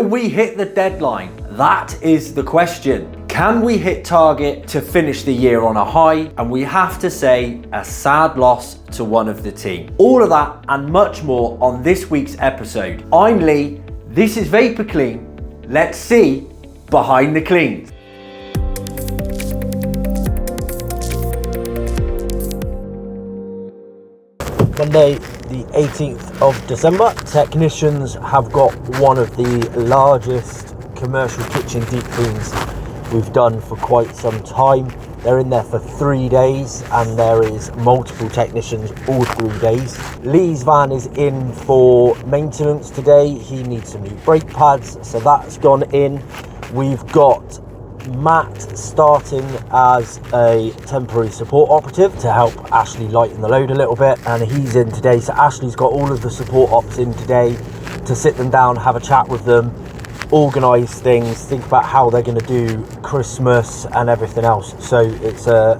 we hit the deadline? That is the question. Can we hit target to finish the year on a high? And we have to say a sad loss to one of the team. All of that and much more on this week's episode. I'm Lee, this is Vapor Clean. Let's see behind the cleans. Monday, the 18th of December, technicians have got one of the largest commercial kitchen deep cleans we've done for quite some time. They're in there for 3 days and there is multiple technicians all 3 days. Lee's van is in for maintenance today. He needs some new brake pads, so that's gone in. We've got Matt starting as a temporary support operative to help Ashley lighten the load a little bit, and he's in today. So Ashley's got all of the support ops in today to sit them down, have a chat with them, organise things, think about how they're going to do Christmas and everything else. So it's a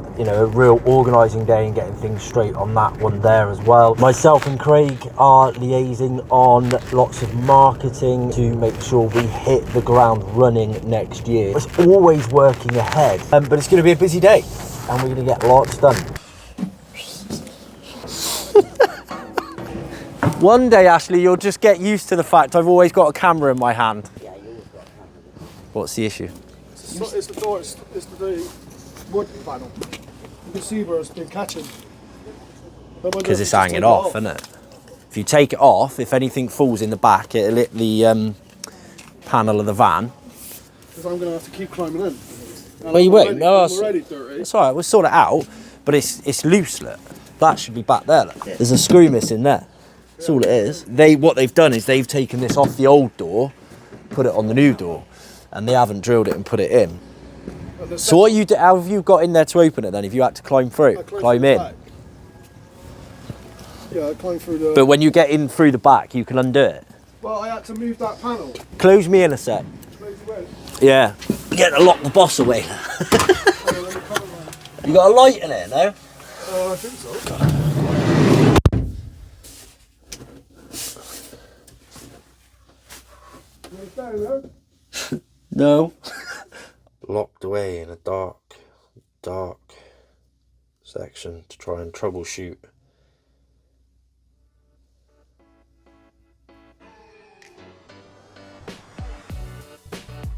real organising day and getting things straight on that one there as well. Myself and Craig are liaising on lots of marketing to make sure we hit the ground running next year. It's always working ahead, but it's going to be a busy day and we're going to get lots done. One day, Ashley, you'll just get used to the fact I've always got a camera in my hand. What's the issue? It's the door, it's the wood panel. You can see where it's been catching. Because it's hanging off, isn't it? If you take it off, if anything falls in the back, it'll hit the panel of the van. Because I'm going to have to keep climbing in. Well, you won't. No, I'm already dirty. it's all right, we'll sort it out. But it's loose, look. That should be back there, look. There's a screw missing there. That's all it is. What they've done is they've taken this off the old door, put it on the new door. And they haven't drilled it and put it in. So how have you got in there to open it then? If you had to climb through, climb in? Back. Yeah, I climbed through the... But when you get in through the back, you can undo it. Well, I had to move that panel. Close me in a sec. Yeah. You get to lock the boss away. You got a light in it, no? I think so. Down there? No. Locked away in a dark section to try and troubleshoot.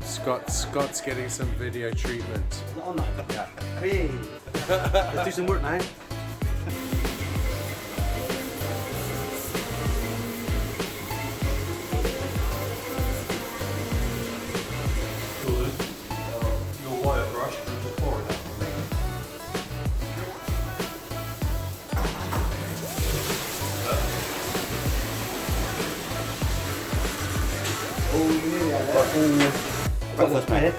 Scott's getting some video treatment. On that. Yeah. Hey. Let's do some work now. Breakfast, mate.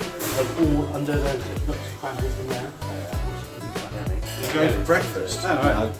All under the nooks, cranberries in there. You're going for breakfast? Oh, right.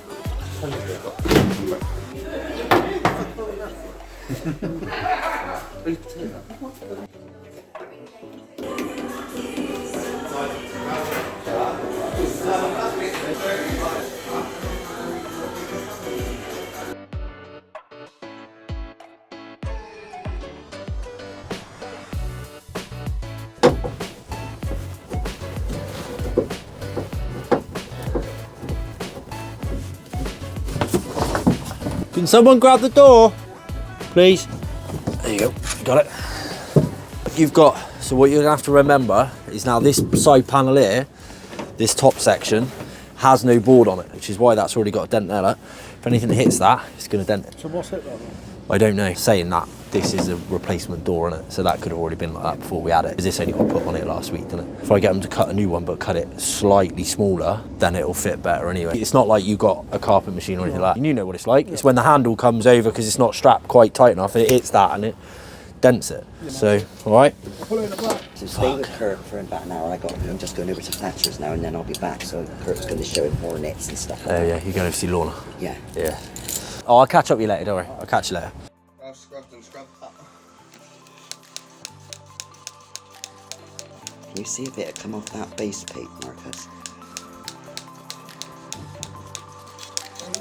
Can someone grab the door, please? There you go, you got it. So what you're gonna have to remember is now this side panel here, this top section, has no board on it, which is why that's already got a dent there. Look. If anything hits that, it's gonna dent it. So what's hit that? I don't know. Saying that, this is a replacement door on it, so that could have already been like that before we had it. Because this only got put on it last week, didn't it? If I get them to cut a new one, but cut it slightly smaller, then it'll fit better anyway. It's not like you got a carpet machine or anything like that. You know what it's like. It's when the handle comes over because it's not strapped quite tight enough, it hits that and it dents it. So, all right. I'll put it in the back. So stay with Kurt for about an hour. I'm just going over to Thatcher's now and then I'll be back. So Kurt's going to show him more nets and stuff. Oh yeah, you're going to see Lorna. Yeah. Yeah. Oh, I'll catch up with you later, don't worry. I'll catch you later. I've scrubbed and scrubbed that. Can you see a bit come off that base plate, Marcus?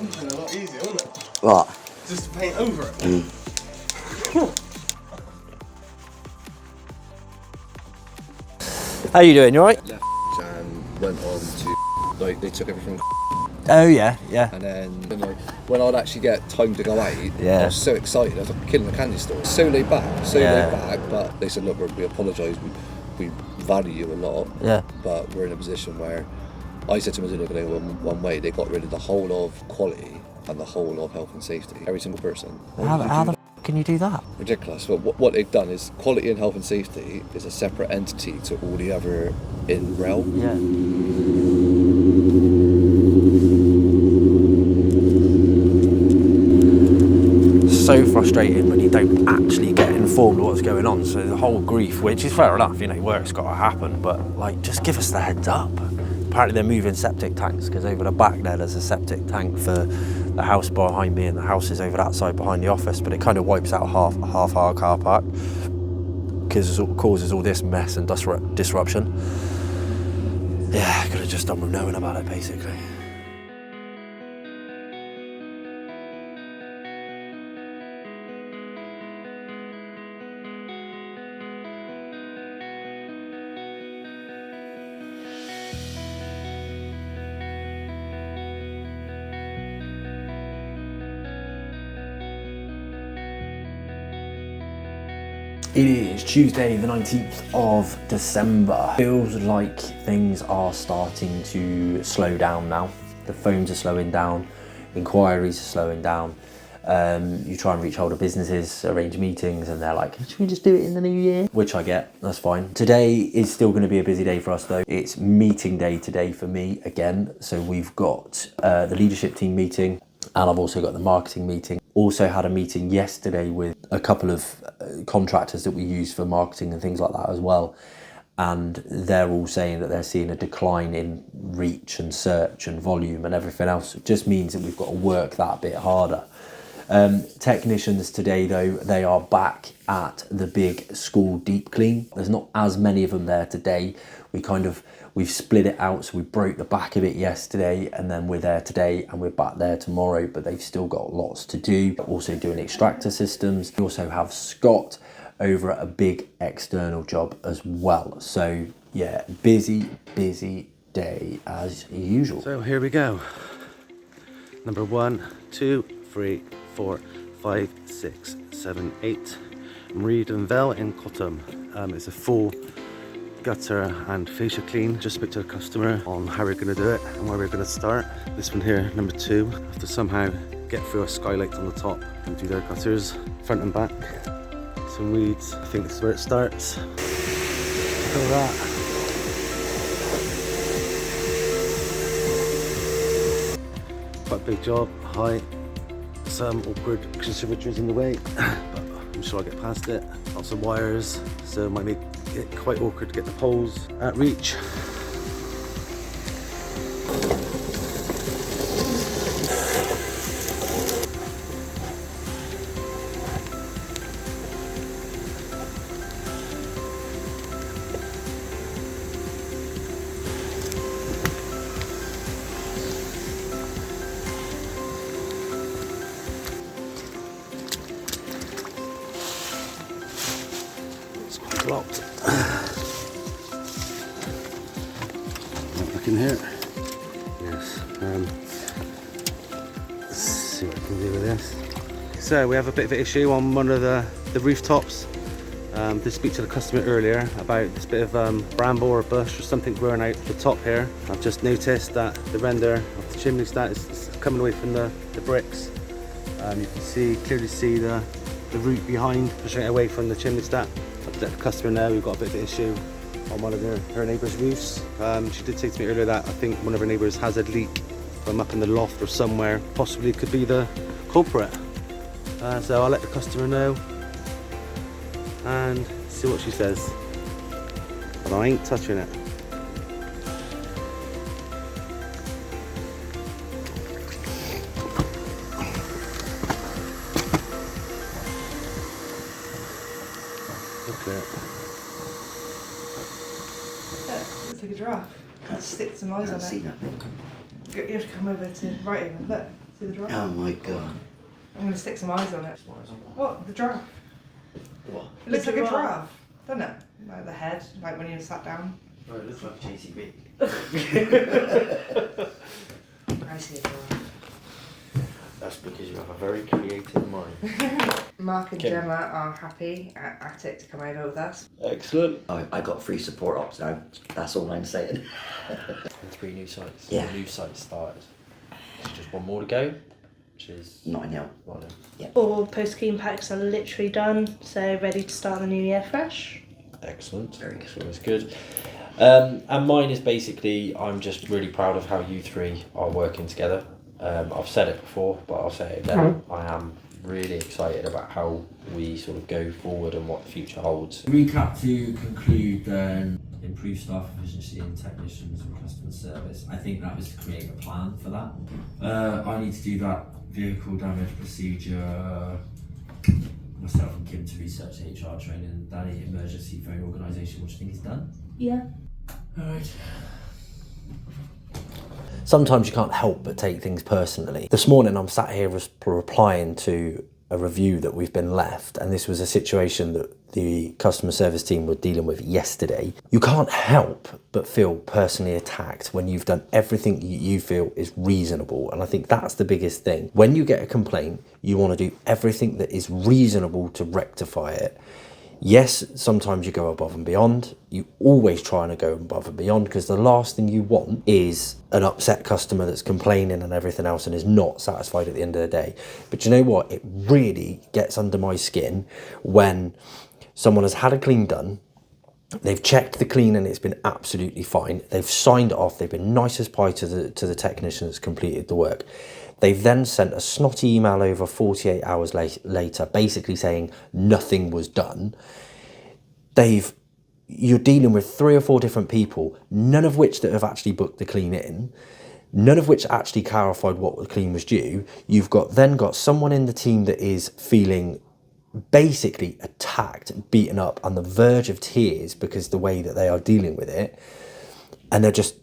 It's a lot easier, isn't it? What? Just to paint over it. How you doing? You alright? Left and went on to, like, they took everything. Oh yeah, yeah. And then like, when I'd actually get time to go out, Yeah. I was so excited. I was like killing the candy store. So laid back, but they said, look, we apologise, we value you a lot, but we're in a position where I said to them, it's only going one way. They got rid of the whole of quality and the whole of health and safety. Every single person. How the f can you do that? Ridiculous. But what they've done is quality and health and safety is a separate entity to all the other in rail. Yeah. So frustrating when you don't actually get informed what's going on. So the whole grief, which is fair enough, you know, work's got to happen, but like, just give us the heads up. Apparently they're moving septic tanks because over the back there's a septic tank for the house behind me, and the house is over that side behind the office, but it kind of wipes out half our car park because it causes all this mess and disruption. Yeah, could have just done with knowing about it basically. It is Tuesday the 19th of December. Feels like things are starting to slow down now. The phones are slowing down, inquiries are slowing down. You try and reach hold of businesses, arrange meetings, and they're like, should we just do it in the new year? Which I get, that's fine. Today is still going to be a busy day for us though. It's meeting day today for me again. So we've got the leadership team meeting, and I've also got the marketing meeting. Also had a meeting yesterday with a couple of contractors that we use for marketing and things like that as well. And they're all saying that they're seeing a decline in reach and search and volume and everything else. It just means that we've got to work that bit harder. Technicians today though, they are back at the big school deep clean. There's not as many of them there today. We've split it out, so we broke the back of it yesterday, and then we're there today and we're back there tomorrow, but they've still got lots to do. Also doing extractor systems. We also have Scott over at a big external job as well. So yeah, busy day as usual. So here we go. Number 1, 2, 3, 4, 5, 6, 7, 8. Reed and Vell in Cheltenham. It's a full gutter and fascia clean. Just spoke to the customer on how we're going to do it and where we're going to start. This one here, number 2, have to somehow get through a skylight on the top and do their gutters front and back. Some weeds, I think this is where it starts. Look at that. Quite a big job, high, some awkward conservatories in the way, but I'm sure I'll get past it. Lots of wires, so it might make it quite awkward to get the poles at reach. Locked. Back in here. Yes. Let's see what I can do with this. So we have a bit of an issue on one of the rooftops. Did speak to the customer earlier about this bit of bramble or bush or something growing out the top here. I've just noticed that the render of the chimney stack is coming away from the bricks. You can clearly see the root behind pushing it away from the chimney stack. I've let the customer know we've got a bit of an issue on one of her neighbour's roofs. She did say to me earlier that I think one of her neighbours has a leak from up in the loft or somewhere. Possibly could be the culprit. So I'll let the customer know and see what she says. But I ain't touching it. Looks like a giraffe. Let's stick some eyes on it. See that? You have to come over to right here. Look, see the giraffe? Oh my god. I'm going to stick some eyes on it. What? The giraffe? What? It looks like a giraffe, doesn't it? Like the head, like when you sat down. Oh, it looks like a JCB. I see it all. That's because you have a very creative mind. Mark and Gemma are happy at it to come over with us. Excellent. I got free support ops now. That's all I'm saying. And 3 new sites. Yeah. New sites started. There's just one more to go, which is Notting Hill. Nottingham. All post-clean packs are literally done, so ready to start the new year fresh. Excellent. Very good. That's always good. And mine is basically, I'm just really proud of how you three are working together. I've said it before, but I'll say it again. I am really excited about how we sort of go forward and what the future holds. Recap to conclude then, improve staff efficiency and technicians and customer service. I think that was to create a plan for that. I need to do that vehicle damage procedure, myself and Kim to research HR training, Danny emergency phone organisation, which I think is done. Yeah. Alright. Sometimes you can't help but take things personally. This morning I'm sat here replying to a review that we've been left, and this was a situation that the customer service team were dealing with yesterday. You can't help but feel personally attacked when you've done everything you feel is reasonable, and I think that's the biggest thing. When you get a complaint, you want to do everything that is reasonable to rectify it. Yes, sometimes you go above and beyond. You always try to go above and beyond, because the last thing you want is an upset customer that's complaining and everything else and is not satisfied at the end of the day. But you know what? It really gets under my skin when someone has had a clean done, they've checked the clean and it's been absolutely fine. They've signed it off. They've been nice as pie to the technician that's completed the work. They've then sent a snotty email over 48 hours later, basically saying nothing was done. You're dealing with 3 or 4 different people, none of which that have actually booked the clean in, none of which actually clarified what the clean was due. You've then got someone in the team that is feeling basically attacked, beaten up, on the verge of tears because the way that they are dealing with it, and they're just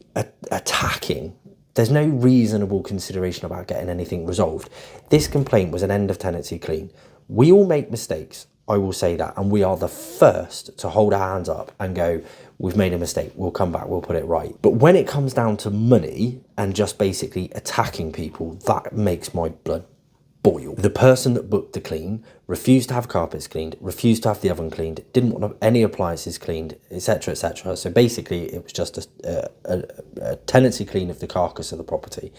attacking. There's no reasonable consideration about getting anything resolved. This complaint was an end of tenancy clean. We all make mistakes, I will say that, and we are the first to hold our hands up and go, we've made a mistake, we'll come back, we'll put it right. But when it comes down to money and just basically attacking people, that makes my blood boil. The person that booked the clean refused to have carpets cleaned, refused to have the oven cleaned, didn't want any appliances cleaned, etc, etc. So basically it was just a tenancy clean of the carcass of the property.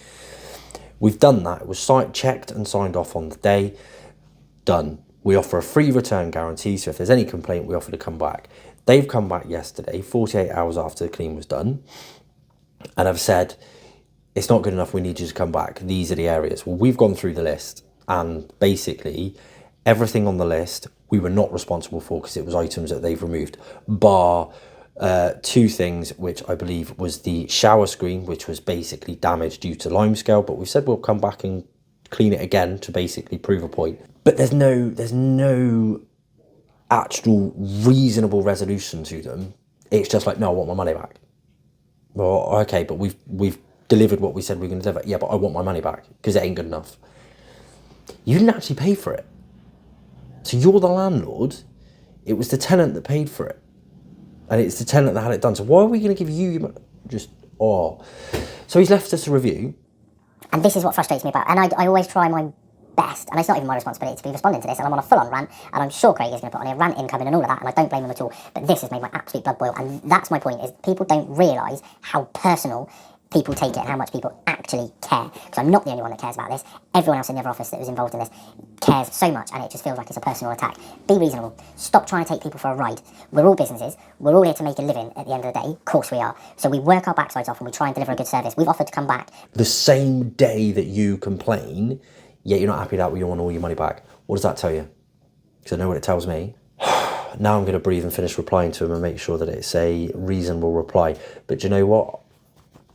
We've done that. It was checked and signed off on the day. Done. We offer a free return guarantee, so if there's any complaint, we offer to come back. They've come back yesterday, 48 hours after the clean was done, and have said, it's not good enough, we need you to come back. These are the areas. Well, we've gone through the list, and basically everything on the list we were not responsible for, because it was items that they've removed, bar 2 things, which I believe was the shower screen, which was basically damaged due to limescale, but we said we'll come back and clean it again to basically prove a point. But there's no actual reasonable resolution to them. It's just like, no, I want my money back. Well, okay, but we've delivered what we said we were going to deliver. Yeah, but I want my money back because it ain't good enough. You didn't actually pay for it. So you're the landlord. It was the tenant that paid for it. And it's the tenant that had it done. So why are we going to give you your money? So he's left us a review. And this is what frustrates me about, and I always try my best, and it's not even my responsibility to be responding to this, and I'm on a full-on rant, and I'm sure Craig is going to put on a rant incoming and all of that, and I don't blame him at all, but this has made my absolute blood boil, and that's my point, is people don't realise how personal people take it and how much people actually care, because I'm not the only one that cares about this. Everyone else in the other office that was involved in this cares so much, and it just feels like it's a personal attack. Be reasonable. Stop trying to take people for a ride. We're all businesses. We're all here to make a living at the end of the day. Of course we are. So we work our backsides off and we try and deliver a good service. We've offered to come back The same day that you complain, yet you're not happy that you want all your money back. What does that tell you? Because I know what it tells me. Now I'm going to breathe and finish replying to him and make sure that it's a reasonable reply. But do you know what?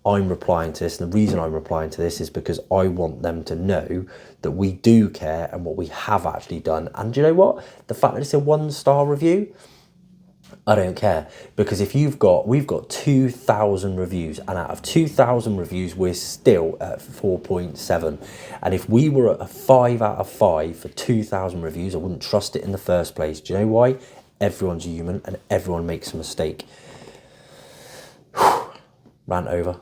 I'm replying to this, and the reason I'm replying to this is because I want them to know that we do care and what we have actually done. And do you know what? The fact that it's a 1-star review, I don't care, because if we've got 2,000 reviews, and out of 2,000 reviews we're still at 4.7, and if we were at a 5 out of 5 for 2,000 reviews, I wouldn't trust it in the first place. Do you know why? Everyone's human and everyone makes a mistake. rant over.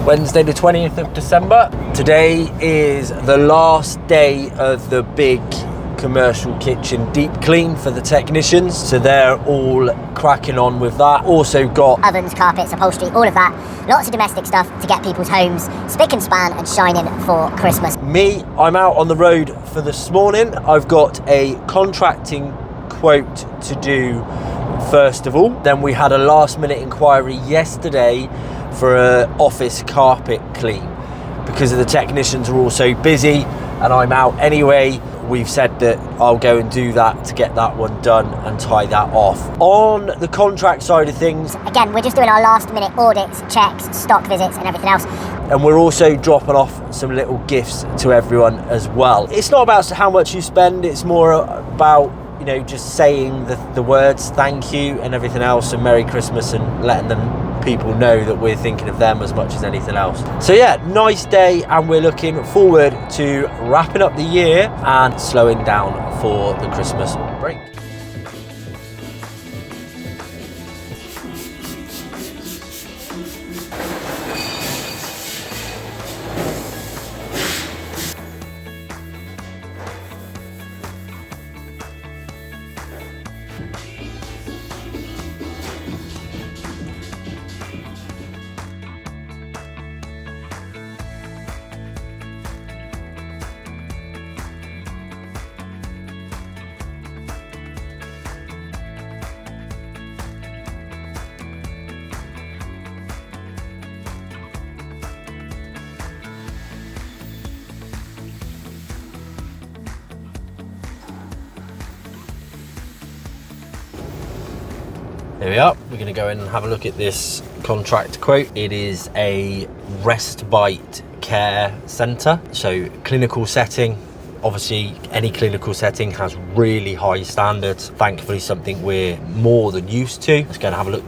Wednesday the 20th of December. Today is the last day of the big commercial kitchen deep clean for the technicians, so they're all cracking on with that. Also got ovens, carpets, upholstery, all of that. Lots of domestic stuff to get people's homes spick and span and shining for Christmas. me, I'm out on the road for this morning. I've got a contracting quote to do first of all. Then we had a last minute inquiry yesterday for an office carpet clean because the technicians are all so busy and I'm out anyway. We've said that I'll go and do that to get that one done and tie that off. On the contract side of things, again, we're just doing our last minute audits, checks, stock visits and everything else. and we're also dropping off some little gifts to everyone as well. It's not about how much you spend, it's more about, you know, just saying the words thank you and everything else and Merry Christmas and letting them people know that we're thinking of them as much as anything else. So yeah, nice day, and we're looking forward to wrapping up the year and slowing down for the Christmas break. Here we are, we're going to go in and have a look at this contract quote. It is a respite care centre, so clinical setting. Obviously any clinical setting has really high standards, thankfully something we're more than used to. Let's go and have a look,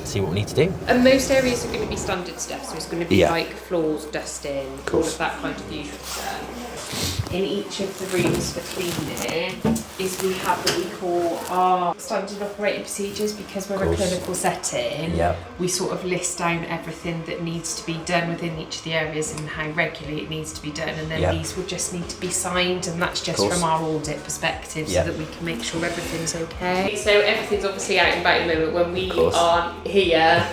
see what we need to do. And most areas are going to be standard stuff, so it's going to be like floors, dusting, all of that kind of usual stuff. In each of the rooms for cleaning is we have what we call our standard operating procedures, because we're a clinical setting. We sort of list down everything that needs to be done within each of the areas and how regularly it needs to be done, and then these would just need to be signed, and that's just from our audit perspective, so that we can make sure everything's okay. So everything's obviously out and about at the moment. When we aren't here,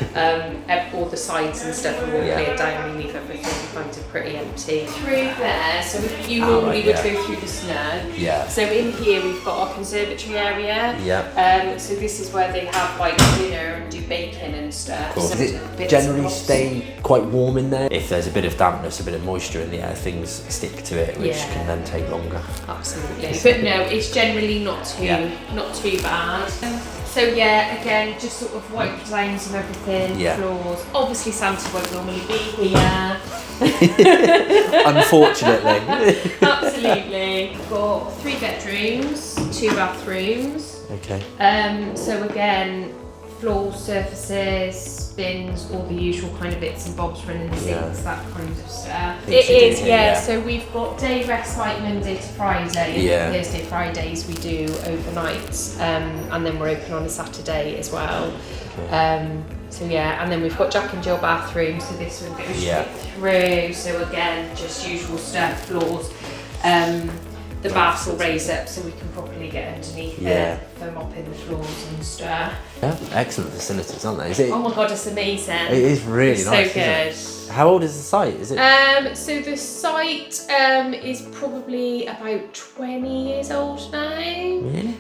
all the sides and stuff are all cleared down, we leave everything kind of pretty empty. Through there, so you normally would go through the snug. So in here we've got our conservatory area. So this is where they have like dinner and do bacon and stuff. Does it generally stay quite warm in there? If there's a bit of dampness, a bit of moisture in the air, things stick to it, which can then take longer. Absolutely. But no, it's generally not too bad. So yeah, again, just sort of wipe downs and everything, floors. Obviously Santa won't normally be here. Unfortunately. Absolutely. We've got 3 bedrooms, 2 bathrooms. Okay. So again, floors, surfaces, bins, all the usual kind of bits and bobs, running sinks, that kind of stuff. It is, so we've got day respite Monday to Friday, and Thursday, Fridays we do overnights, and then we're open on a Saturday as well. So yeah, and then we've got Jack and Jill bathroom, so this one goes straight through. So again, just usual stuff, floors. The baths will raise up so we can properly get underneath it for mopping the floors and stuff. Yeah, excellent facilities, aren't they? Is it? Oh my god, it's amazing. It is really nice. So good. How old is the site? Is it? So the site is probably about 20 years old now. Really?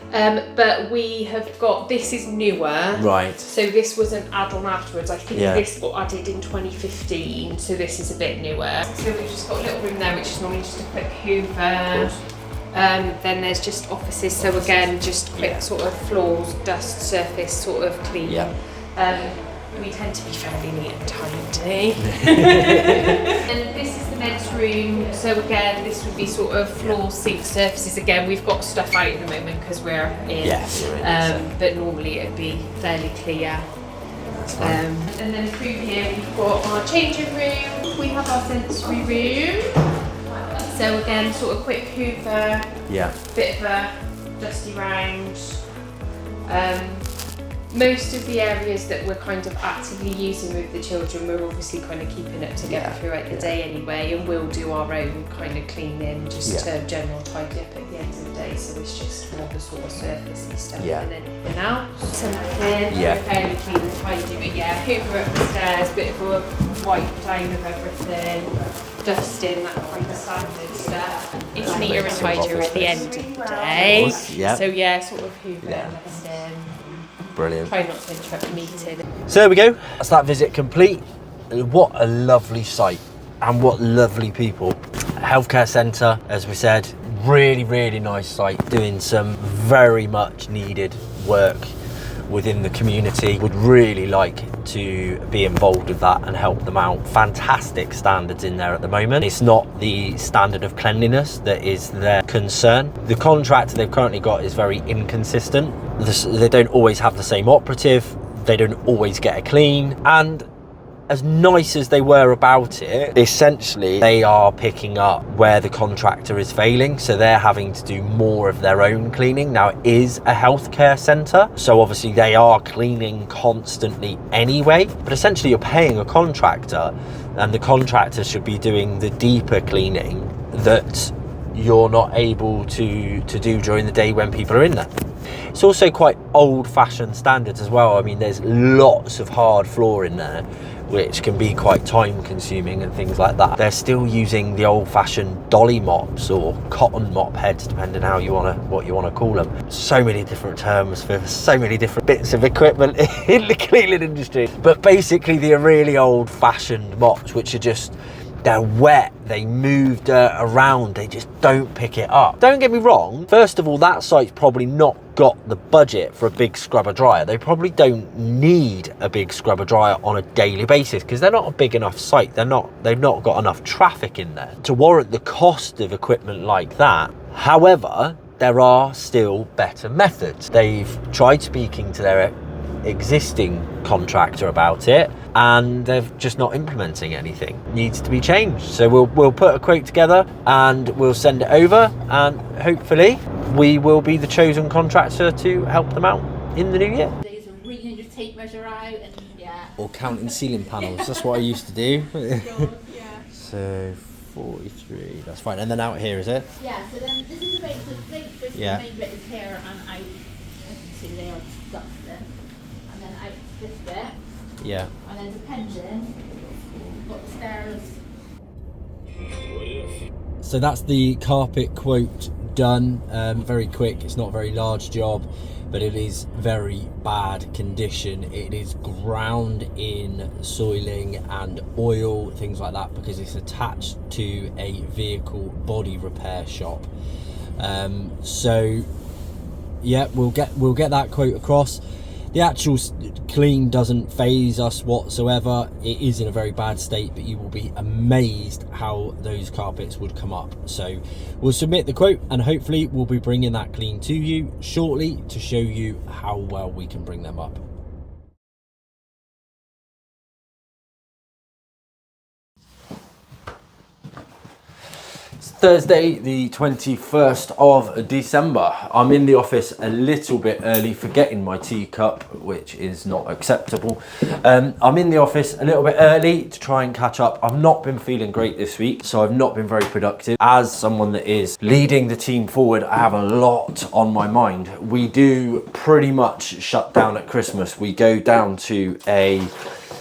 But we have got, this is newer. Right. So this was an add-on afterwards. I think this got added in 2015, so this is a bit newer. So we've just got a little room there, which is normally just a quick hoover. Then there's just offices, so again, just quick sort of floors, dust, surface sort of clean. We tend to be fairly neat and tidy. And this is the men's room, so again, this would be sort of floor sink surfaces. Again, we've got stuff out at the moment because we're in, but normally it'd be fairly clear. And then through here we've got our changing room, we have our sensory room. So again, sort of quick hoover, bit of a dusty round. Most of the areas that we're kind of actively using with the children, we're obviously kind of keeping it together throughout the day anyway, and we'll do our own kind of cleaning, just to general tidy up at the end of the day. So it's just more the sort of surfacey stuff and then in and out. Something fairly clean and tidy, but hoover up the stairs, bit of a wipe down of everything, dusting, that kind of standard stuff. It's neater and tidier at the end of the day. So sort of hoover and dusting. Brilliant. Try not to interrupt the meeting. So there we go. That's that visit complete. What a lovely site and what lovely people. Healthcare centre, as we said, really, really nice site. Doing some very much needed work within the community. Would really like to be involved with that and help them out. Fantastic standards in there at the moment. It's not the standard of cleanliness that is their concern. The contract they've currently got is very inconsistent. They don't always have the same operative. They don't always get a clean. And as nice as they were about it, essentially they are picking up where the contractor is failing, so they're having to do more of their own cleaning. Now, it is a healthcare centre, so obviously they are cleaning constantly anyway, but essentially you're paying a contractor, and the contractor should be doing the deeper cleaning that you're not able to do during the day when people are in there. It's also quite old-fashioned standards as well. I mean, there's lots of hard floor in there, which can be quite time consuming and things like that. They're still using the old-fashioned dolly mops or cotton mop heads, depending how what you want to call them. So many different terms for so many different bits of equipment in the cleaning industry. But basically the really old-fashioned mops, which are just, they're wet, they move dirt around, they just don't pick it up. Don't get me wrong, first of all, that site's probably not got the budget for a big scrubber dryer. They probably don't need a big scrubber dryer on a daily basis because they're not a big enough site. They've not got enough traffic in there to warrant the cost of equipment like that. However, there are still better methods. They've tried speaking to their existing contractor about it, and they're just not implementing anything. Needs to be changed. So we'll put a quote together and we'll send it over, and hopefully we will be the chosen contractor to help them out in the new year. There's a reading your tape measure out and or counting ceiling panels. That's what I used to do. So 43, that's fine. And then out here, is it? Yeah, so then this is the base of the plate, the main bit is here and out. As you can see, they are stuck there. And then out this bit. Yeah. And then depending, you've got the stairs. So that's the carpet quote done. Very quick. It's not a very large job, but it is very bad condition. It is ground in soiling and oil, things like that, because it's attached to a vehicle body repair shop. So yeah, we'll get that quote across. The actual clean doesn't faze us whatsoever. It is in a very bad state, but you will be amazed how those carpets would come up. So we'll submit the quote and hopefully we'll be bringing that clean to you shortly to show you how well we can bring them up. Thursday, the 21st of December. I'm in the office a little bit early, forgetting my teacup, which is not acceptable. I'm in the office a little bit early to try and catch up. I've not been feeling great this week, so I've not been very productive. As someone that is leading the team forward, I have a lot on my mind. We do pretty much shut down at Christmas. We go down to a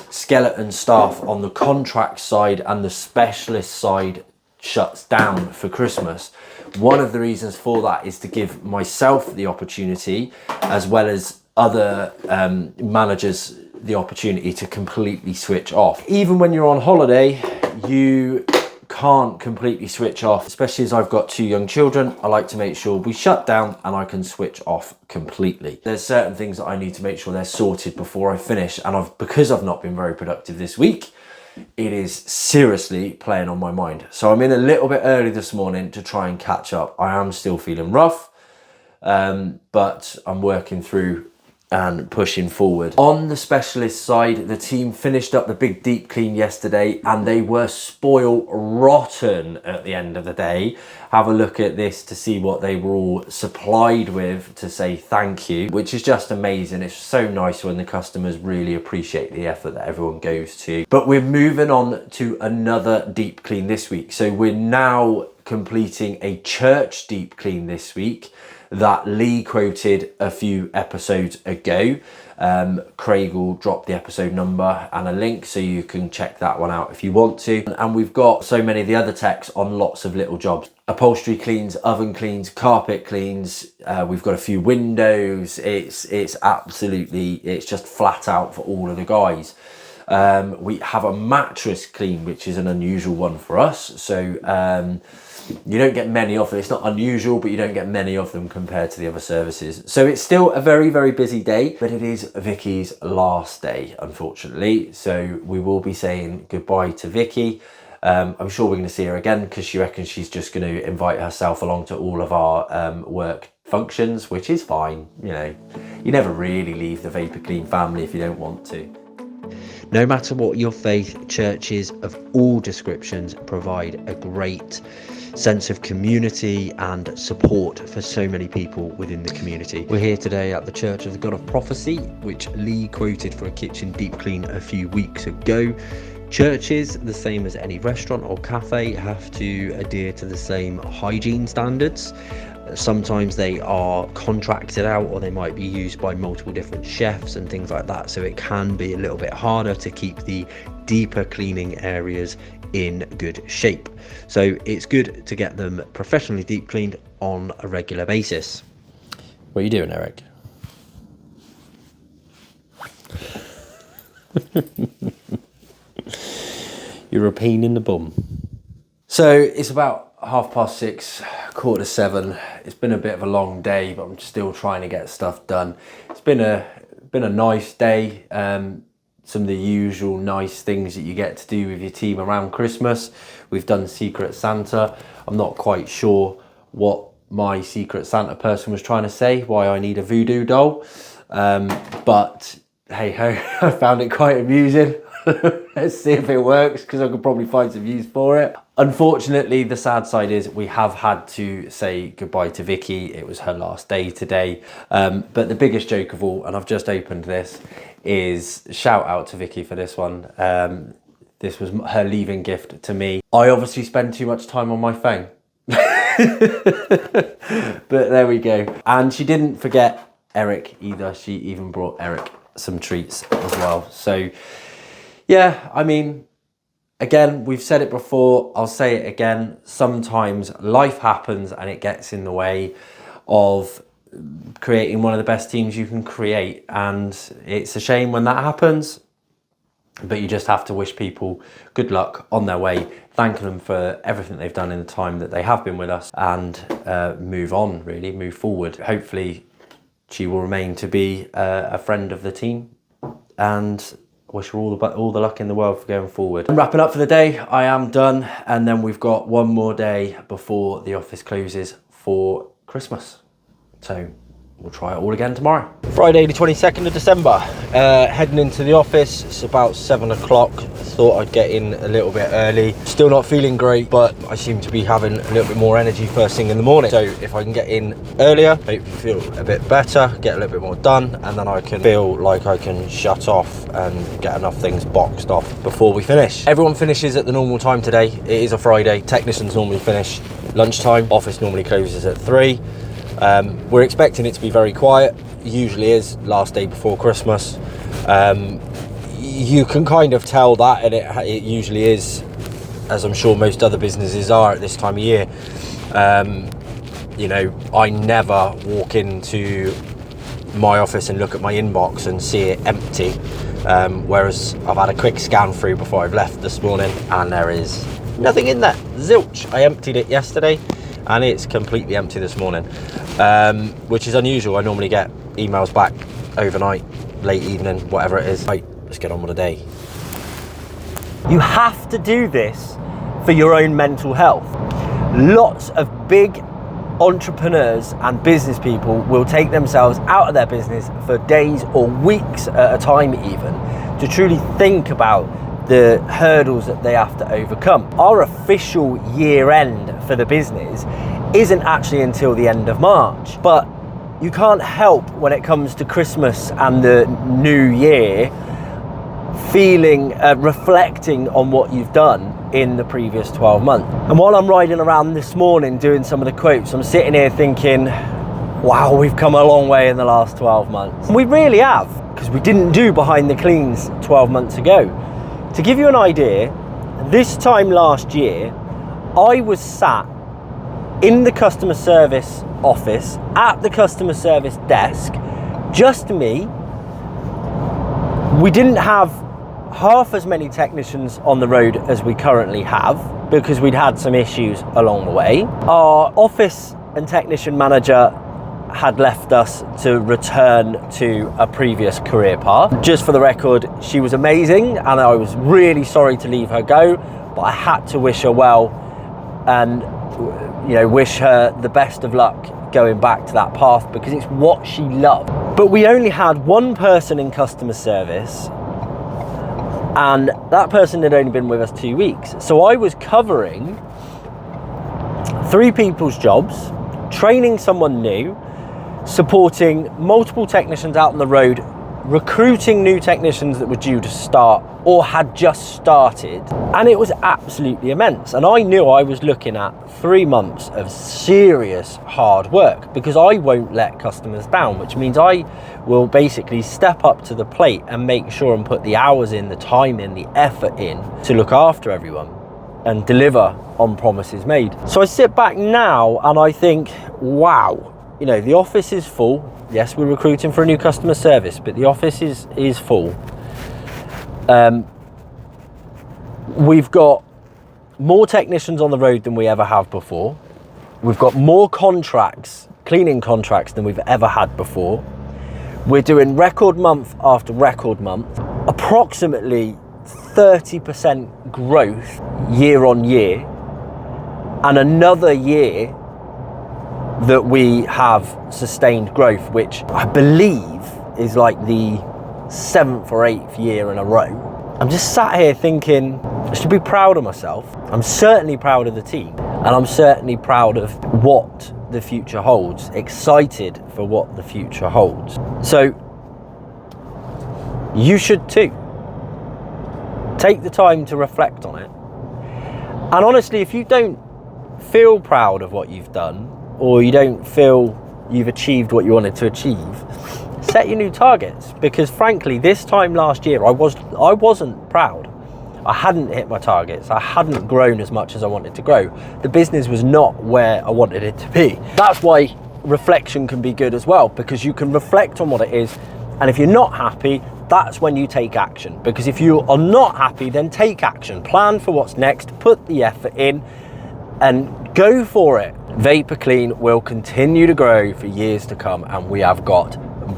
skeleton staff on the contract side, and the specialist side shuts down for Christmas. One of the reasons for that is to give myself the opportunity, as well as other managers, the opportunity to completely switch off. Even when you're on holiday, you can't completely switch off, especially as I've got 2 young children. I like to make sure we shut down and I can switch off completely. There's certain things that I need to make sure they're sorted before I finish, and because I've not been very productive this week, it is seriously playing on my mind. So I'm in a little bit early this morning to try and catch up. I am still feeling rough, but I'm working through and pushing forward. On the specialist side, the team finished up the big deep clean yesterday and they were spoil rotten at the end of the day. Have a look at this to see what they were all supplied with to say thank you, which is just amazing. It's so nice when the customers really appreciate the effort that everyone goes to. But we're moving on to another deep clean this week. So we're now completing a church deep clean this week that Lee quoted a few episodes ago. Craig will drop the episode number and a link so you can check that one out if you want to. And we've got so many of the other techs on lots of little jobs. Upholstery cleans, oven cleans, carpet cleans. We've got a few windows. It's just flat out for all of the guys. We have a mattress clean, which is an unusual one for us. So you don't get many of them. It's not unusual, but you don't get many of them compared to the other services. So it's still a very, very busy day, but it is Vicky's last day, unfortunately. So we will be saying goodbye to Vicky. I'm sure we're going to see her again because she reckons she's just going to invite herself along to all of our work functions, which is fine. You know, you never really leave the Vapor Clean family if you don't want to. No matter what your faith, churches of all descriptions provide a great sense of community and support for so many people within the community. We're here today at the Church of the God of Prophecy, which Lee quoted for a kitchen deep clean a few weeks ago. Churches, the same as any restaurant or cafe, have to adhere to the same hygiene standards. Sometimes they are contracted out or they might be used by multiple different chefs and things like that, so it can be a little bit harder to keep the deeper cleaning areas in good shape. So it's good to get them professionally deep cleaned on a regular basis. What are you doing, Eric? You're a pain in the bum. So it's about 6:30, 7:15. It's been a bit of a long day, but I'm still trying to get stuff done. It's been a nice day. Some of the usual nice things that you get to do with your team around Christmas. We've done Secret Santa. I'm not quite sure what my Secret Santa person was trying to say, why I need a voodoo doll. But hey ho, I found it quite amusing. Let's see if it works, because I could probably find some use for it. Unfortunately, the sad side is we have had to say goodbye to Vicky. It was her last day today. But the biggest joke of all, and I've just opened this, is shout out to Vicky for this one. This was her leaving gift to me. I obviously spend too much time on my phone. But there we go. And she didn't forget Eric either. She even brought Eric some treats as well. So yeah, I mean, again, we've said it before, I'll say it again. Sometimes life happens and it gets in the way of creating one of the best teams you can create. And it's a shame when that happens, but you just have to wish people good luck on their way, thank them for everything they've done in the time that they have been with us, and move on, really, move forward. Hopefully she will remain to be a friend of the team, and wish her all the luck in the world for going forward. I'm wrapping up for the day. I am done, and then we've got one more day before the office closes for Christmas. So we'll try it all again tomorrow. Friday the 22nd of December, heading into the office. It's about 7 o'clock. Thought I'd get in a little bit early. Still not feeling great, but I seem to be having a little bit more energy first thing in the morning. So if I can get in earlier, hopefully feel a bit better, get a little bit more done, and then I can feel like I can shut off and get enough things boxed off before we finish. Everyone finishes at the normal time today. It is a Friday. Technicians normally finish lunchtime. Office normally closes at 3. We're expecting it to be very quiet. Usually is last day before Christmas. You can kind of tell that, and it usually is, as I'm sure most other businesses are at this time of year. You know, I never walk into my office and look at my inbox and see it empty, whereas I've had a quick scan through before I've left this morning and there is nothing in there. Zilch. I emptied it yesterday and it's completely empty this morning, which is unusual. I normally get emails back overnight, late evening, whatever it is. Right, let's get on with the day. You have to do this for your own mental health. Lots of big entrepreneurs and business people will take themselves out of their business for days or weeks at a time even to truly think about the hurdles that they have to overcome. Our official year end for the business isn't actually until the end of March, but you can't help when it comes to Christmas and the new year feeling, reflecting on what you've done in the previous 12 months. And while I'm riding around this morning doing some of the quotes, I'm sitting here thinking, wow, we've come a long way in the last 12 months. And we really have, because we didn't do behind the cleans 12 months ago. To give you an idea, this time last year, I was sat in the customer service office, at the customer service desk, just me. We didn't have half as many technicians on the road as we currently have because we'd had some issues along the way. Our office and technician manager had left us to return to a previous career path. Just for the record, she was amazing and I was really sorry to leave her go, but I had to wish her well and wish her the best of luck going back to that path because it's what she loved. But we only had one person in customer service and that person had only been with us 2 weeks. So I was covering 3 people's jobs, training someone new, supporting multiple technicians out on the road, recruiting new technicians that were due to start or had just started, and it was absolutely immense. And I knew I was looking at 3 months of serious hard work because I won't let customers down, which means I will basically step up to the plate and make sure and put the hours in, the time in, the effort in to look after everyone and deliver on promises made. So I sit back now and I think, wow, the office is full. Yes, we're recruiting for a new customer service, but the office is full. We've got more technicians on the road than we ever have before. We've got more contracts, cleaning contracts, than we've ever had before. We're doing record month after record month, approximately 30% growth year on year, and another year that we have sustained growth, which I believe is like the 7th or 8th year in a row. I'm just sat here thinking I should be proud of myself. I'm certainly proud of the team, and I'm certainly proud of what the future holds, excited for what the future holds. So you should too. Take the time to reflect on it. And honestly, if you don't feel proud of what you've done, or you don't feel you've achieved what you wanted to achieve, set your new targets. Because frankly, this time last year, I wasn't proud. I hadn't hit my targets. I hadn't grown as much as I wanted to grow. The business was not where I wanted it to be. That's why reflection can be good as well, because you can reflect on what it is. And if you're not happy, that's when you take action. Because if you are not happy, then take action. Plan for what's next, put the effort in, and go for it. Vapor Clean will continue to grow for years to come, and we have got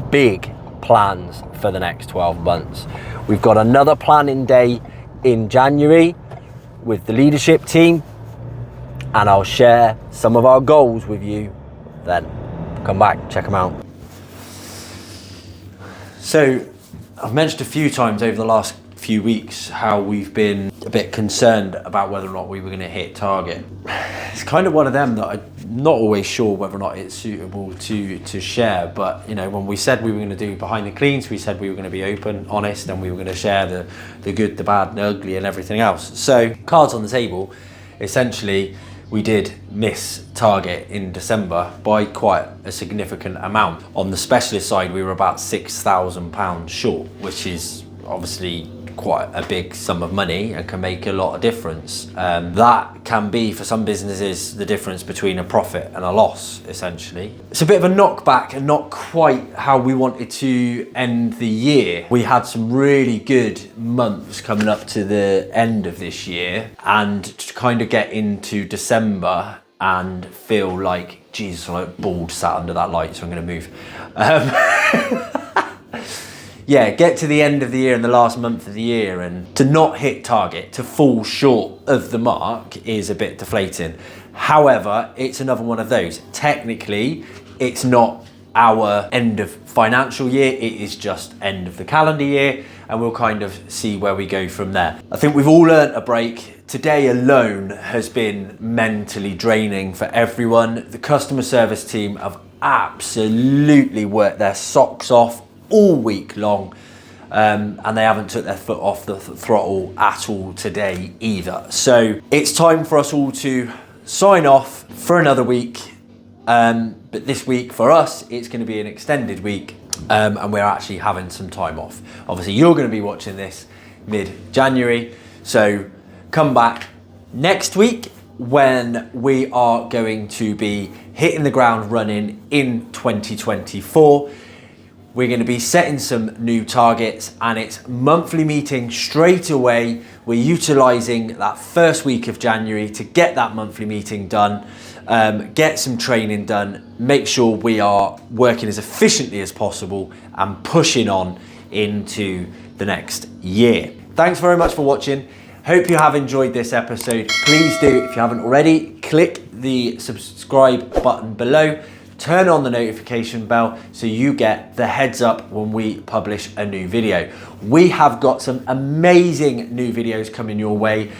big plans for the next 12 months. We've got another planning day in January with the leadership team, and I'll share some of our goals with you then. Come back, check them out. So I've mentioned a few times over the last few weeks how we've been a bit concerned about whether or not we were going to hit target. It's kind of one of them that I'm not always sure whether or not it's suitable to share, but when we said we were going to do behind the cleans, we said we were going to be open, honest, and we were going to share the good, the bad, the ugly and everything else. So cards on the table, essentially we did miss target in December by quite a significant amount. On the specialist side, we were about £6,000 short, which is obviously quite a big sum of money and can make a lot of difference. That can be, for some businesses, the difference between a profit and a loss, essentially. It's a bit of a knockback and not quite how we wanted to end the year. We had some really good months coming up to the end of this year, and to kind of get into December and feel like, Jesus, I'm like bald sat under that light, so I'm going to move. yeah, get to the end of the year and the last month of the year and to not hit target, to fall short of the mark is a bit deflating. However, it's another one of those. Technically, it's not our end of financial year, it is just end of the calendar year, and we'll kind of see where we go from there. I think we've all earned a break. Today alone has been mentally draining for everyone. The customer service team have absolutely worked their socks off all week long, and they haven't took their foot off the throttle at all today either. So it's time for us all to sign off for another week. But this week for us, it's going to be an extended week, and we're actually having some time off. Obviously, you're going to be watching this mid-January, so come back next week when we are going to be hitting the ground running in 2024. We're going to be setting some new targets, and it's monthly meeting straight away. We're utilising that first week of January to get that monthly meeting done, get some training done, make sure we are working as efficiently as possible and pushing on into the next year. Thanks very much for watching. Hope you have enjoyed this episode. Please do, if you haven't already, click the subscribe button below. Turn on the notification bell so you get the heads up when we publish a new video. We have got some amazing new videos coming your way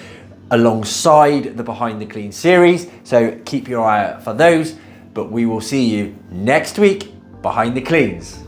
alongside the Behind the Clean series, so keep your eye out for those, but we will see you next week behind the cleans.